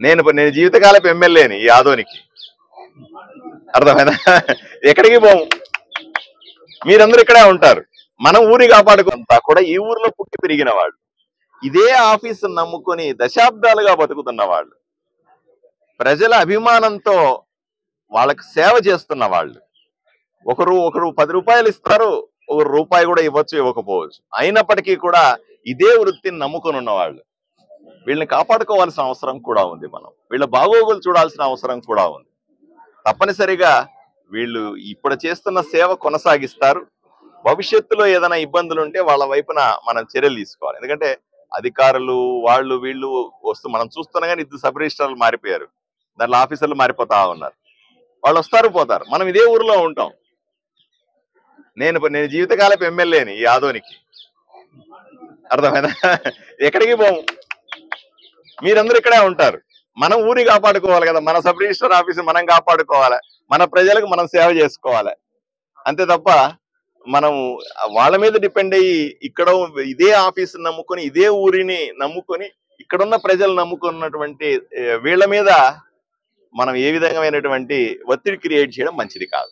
నేను జీవితకాలపు ఎమ్మెల్యేని ఈ ఆదోనికి, అర్థమైనా? ఎక్కడికి పోము, మీరందరూ ఇక్కడే ఉంటారు. మనం ఊరి కాపాడుకుంటా కూడా ఈ ఊర్లో పుట్టి పెరిగిన వాళ్ళు, ఇదే ఆఫీసు నమ్ముకొని దశాబ్దాలుగా బతుకుతున్న వాళ్ళు, ప్రజల అభిమానంతో వాళ్ళకి సేవ చేస్తున్న వాళ్ళు. ఒకరు 10 రూపాయలు ఇస్తారు, ఒక రూపాయి కూడా ఇవ్వచ్చు, ఇవ్వకపోవచ్చు. అయినప్పటికీ కూడా ఇదే వృత్తిని నమ్ముకొని ఉన్నవాళ్ళు. వీళ్ళని కాపాడుకోవాల్సిన అవసరం కూడా ఉంది. మనం వీళ్ళ బాగోగులు చూడాల్సిన అవసరం కూడా ఉంది. తప్పనిసరిగా వీళ్ళు ఇప్పుడు చేస్తున్న సేవ కొనసాగిస్తారు. భవిష్యత్తులో ఏదైనా ఇబ్బందులు ఉంటే వాళ్ళ వైపున మనం చర్యలు తీసుకోవాలి. ఎందుకంటే అధికారులు వాళ్ళు వీళ్ళు వస్తూ మనం చూస్తున్నాం, కానీ 2 సబ్ రిజిస్ట్రార్లు మారిపోయారు, దాంట్లో ఆఫీసర్లు మారిపోతా ఉన్నారు. వాళ్ళు వస్తారు పోతారు, మనం ఇదే ఊర్లో ఉంటాం. నేను జీవితకాలపు ఎమ్మెల్యేని ఈ ఆదోనికి, అర్థమైనా? ఎక్కడికి పోము, మీరందరూ ఇక్కడే ఉంటారు. మనం ఊరి కాపాడుకోవాలి కదా, మన సబ్ రిజిస్టర్ ఆఫీసు మనం కాపాడుకోవాలి, మన ప్రజలకు మనం సేవ చేసుకోవాలి. అంతే తప్ప మనం వాళ్ళ మీద డిపెండ్ అయ్యి ఇక్కడ ఇదే ఆఫీసుని నమ్ముకొని ఇదే ఊరిని నమ్ముకొని ఇక్కడున్న ప్రజలు నమ్ముకున్నటువంటి వీళ్ళ మీద మనం ఏ విధమైనటువంటి ఒత్తిడి క్రియేట్ చేయడం మంచిది కాదు.